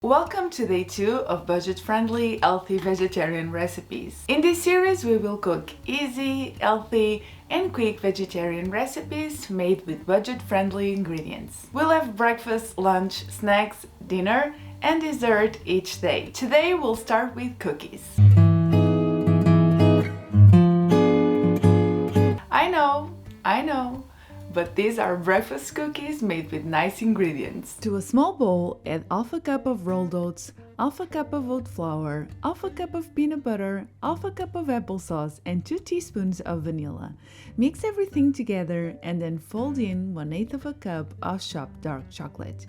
Welcome to day 2 of budget-friendly, healthy vegetarian recipes. In this series, we will cook easy, healthy, and quick vegetarian recipes made with budget-friendly ingredients. We'll have breakfast, lunch, snacks, dinner, and dessert each day. Today, we'll start with cookies. I know, but these are breakfast cookies made with nice ingredients. To a small bowl, add half a cup of rolled oats, half a cup of oat flour, half a cup of peanut butter, half a cup of applesauce, and 2 teaspoons of vanilla. Mix everything together and then fold in 1/8 of a cup of chopped dark chocolate.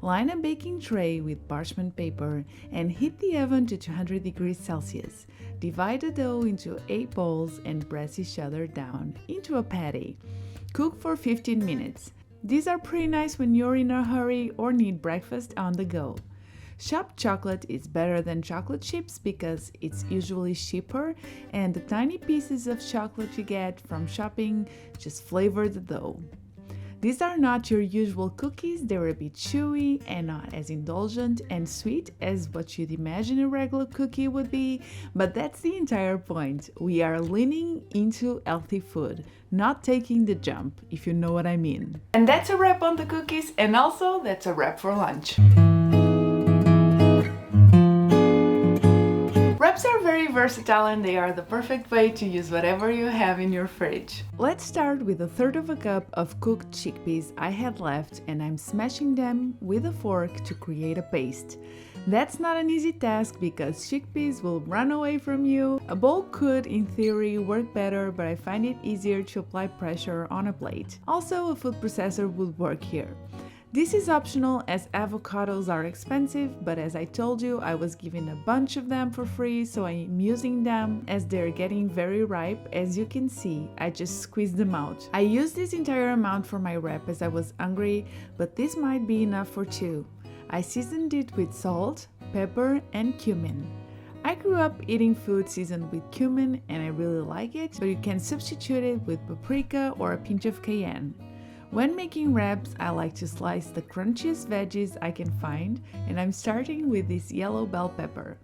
Line a baking tray with parchment paper and heat the oven to 200 degrees Celsius. Divide the dough into 8 balls and press each other down into a patty. Cook for 15 minutes. These are pretty nice when you're in a hurry or need breakfast on the go. Chopped chocolate is better than chocolate chips because it's usually cheaper, and the tiny pieces of chocolate you get from shopping just flavor the dough. These are not your usual cookies. They're a bit chewy and not as indulgent and sweet as what you'd imagine a regular cookie would be, but that's the entire point. We are leaning into healthy food, not taking the jump, if you know what I mean. And that's a wrap on the cookies, and also that's a wrap for lunch. Wraps are very versatile and they are the perfect way to use whatever you have in your fridge. Let's start with 1/3 of a cup of cooked chickpeas I had left, and I'm smashing them with a fork to create a paste. That's not an easy task because chickpeas will run away from you. A bowl could, in theory, work better, but I find it easier to apply pressure on a plate. Also, a food processor would work here. This is optional as avocados are expensive, but as I told you, I was given a bunch of them for free, so I'm using them as they're getting very ripe. As you can see, I just squeezed them out. I used this entire amount for my wrap as I was hungry, but this might be enough for 2. I seasoned it with salt, pepper, and cumin. I grew up eating food seasoned with cumin and I really like it, but you can substitute it with paprika or a pinch of cayenne. When making wraps, I like to slice the crunchiest veggies I can find, and I'm starting with this yellow bell pepper.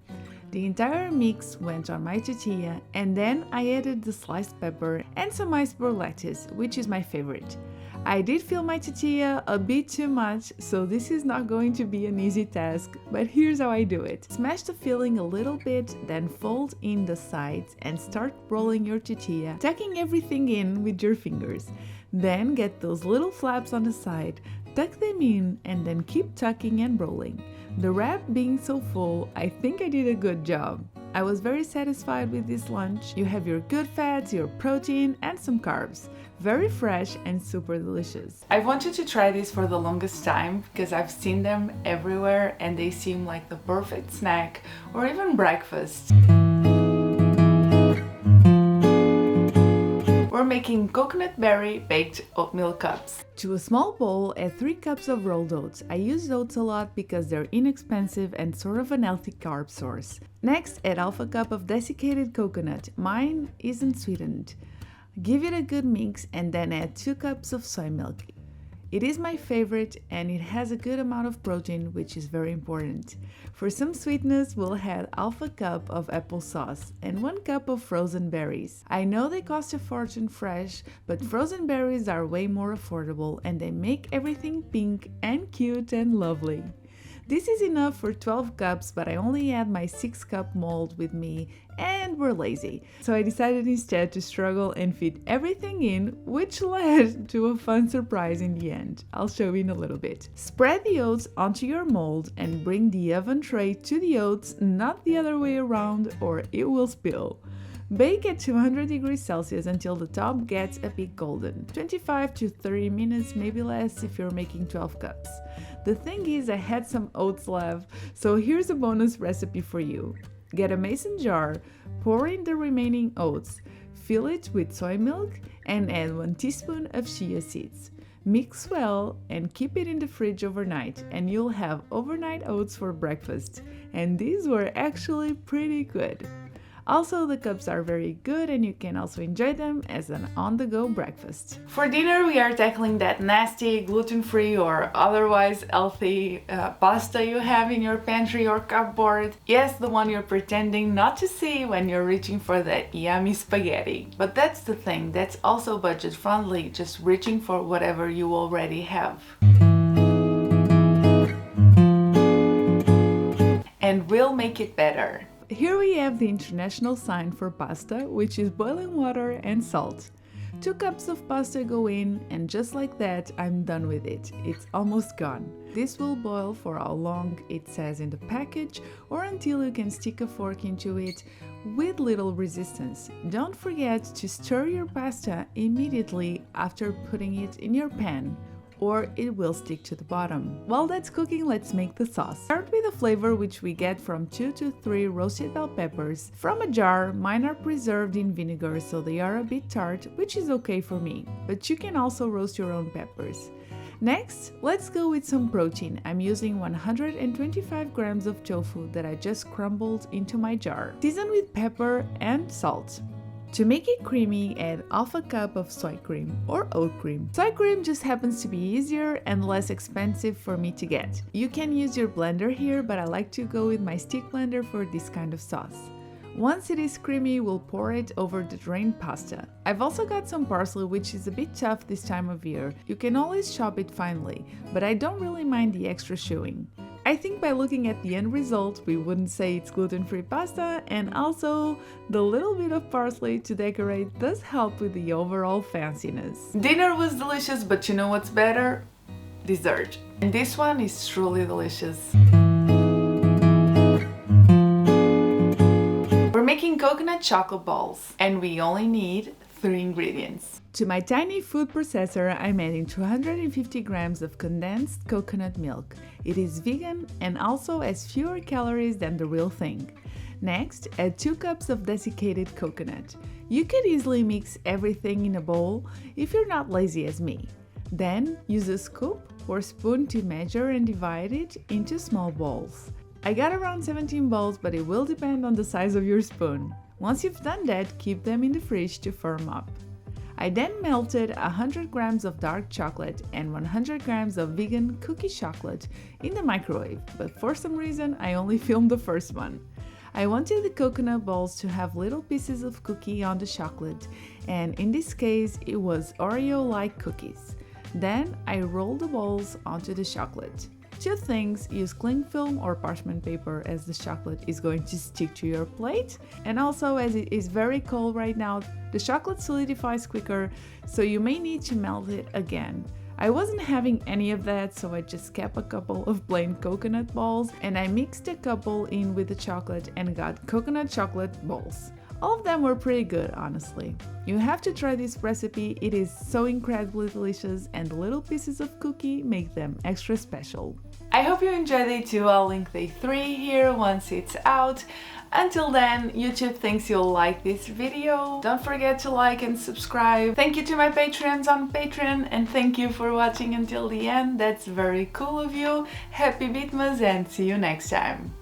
The entire mix went on my tortilla, and then I added the sliced pepper and some iceberg lettuce, which is my favorite. I did fill my tortilla a bit too much, so this is not going to be an easy task, but here's how I do it. Smash the filling a little bit, then fold in the sides and start rolling your tortilla, tucking everything in with your fingers. Then get those little flaps on the side, tuck them in, and then keep tucking and rolling. The wrap being so full, I think I did a good job. I was very satisfied with this lunch. You have your good fats, your protein, and some carbs. Very fresh and super delicious. I've wanted to try these for the longest time because I've seen them everywhere and they seem like the perfect snack or even breakfast. We're making coconut berry baked oatmeal cups. To a small bowl, add 3 cups of rolled oats. I use oats a lot because they're inexpensive and sort of an healthy carb source. Next, add half a cup of desiccated coconut. Mine isn't sweetened. Give it a good mix and then add 2 cups of soy milk. It is my favorite and it has a good amount of protein, which is very important. For some sweetness, we'll add half a cup of applesauce and 1 cup of frozen berries. I know they cost a fortune fresh, but frozen berries are way more affordable and they make everything pink and cute and lovely. This is enough for 12 cups, but I only had my 6-cup mold with me and we're lazy. So I decided instead to struggle and fit everything in, which led to a fun surprise in the end. I'll show you in a little bit. Spread the oats onto your mold and bring the oven tray to the oats, not the other way around, or it will spill. Bake at 200 degrees Celsius until the top gets a bit golden. 25 to 30 minutes, maybe less if you're making 12 cups. The thing is, I had some oats left, so here's a bonus recipe for you. Get a mason jar, pour in the remaining oats, fill it with soy milk, and add 1 teaspoon of chia seeds. Mix well and keep it in the fridge overnight, and you'll have overnight oats for breakfast. And these were actually pretty good. Also, the cups are very good and you can also enjoy them as an on-the-go breakfast. For dinner, we are tackling that nasty, gluten-free or otherwise healthy pasta you have in your pantry or cupboard. Yes, the one you're pretending not to see when you're reaching for that yummy spaghetti. But that's the thing, that's also budget friendly, just reaching for whatever you already have. And we'll make it better. Here we have the international sign for pasta, which is boiling water and salt. 2 cups of pasta go in, and just like that, I'm done with it. It's almost gone. This will boil for how long it says in the package, or until you can stick a fork into it with little resistance. Don't forget to stir your pasta immediately after putting it in your pan, or it will stick to the bottom. While that's cooking, let's make the sauce. Start with the flavor which we get from 2 to 3 roasted bell peppers. From a jar, mine are preserved in vinegar so they are a bit tart, which is okay for me, but you can also roast your own peppers. Next, let's go with some protein. I'm using 125 grams of tofu that I just crumbled into my jar. Season with pepper and salt. To make it creamy, add half a cup of soy cream or oat cream. Soy cream just happens to be easier and less expensive for me to get. You can use your blender here, but I like to go with my stick blender for this kind of sauce. Once it is creamy, we'll pour it over the drained pasta. I've also got some parsley, which is a bit tough this time of year. You can always chop it finely, but I don't really mind the extra chewing. I think by looking at the end result, we wouldn't say it's gluten-free pasta, and also the little bit of parsley to decorate does help with the overall fanciness. Dinner was delicious, but you know what's better? Dessert. And this one is truly delicious. We're making coconut chocolate balls, and we only need 3 ingredients. To my tiny food processor, I'm adding 250 grams of condensed coconut milk. It is vegan and also has fewer calories than the real thing. Next, add 2 cups of desiccated coconut. You could easily mix everything in a bowl if you're not lazy as me. Then, use a scoop or spoon to measure and divide it into small balls. I got around 17 balls, but it will depend on the size of your spoon. Once you've done that, keep them in the fridge to firm up. I then melted 100 grams of dark chocolate and 100 grams of vegan cookie chocolate in the microwave, but for some reason I only filmed the first one. I wanted the coconut balls to have little pieces of cookie on the chocolate, and in this case it was Oreo-like cookies. Then I rolled the balls onto the chocolate. 2 things: use cling film or parchment paper as the chocolate is going to stick to your plate, and also as it is very cold right now, the chocolate solidifies quicker, so you may need to melt it again. I wasn't having any of that, so I just kept a couple of plain coconut balls and I mixed a couple in with the chocolate and got coconut chocolate balls. All of them were pretty good, honestly. You have to try this recipe, it is so incredibly delicious and the little pieces of cookie make them extra special. I hope you enjoyed day 2. I'll link day 3 here once it's out. Until then, YouTube thinks you'll like this video. Don't forget to like and subscribe. Thank you to my Patreons on Patreon, and thank you for watching until the end. That's very cool of you. Happy Beatmas and see you next time.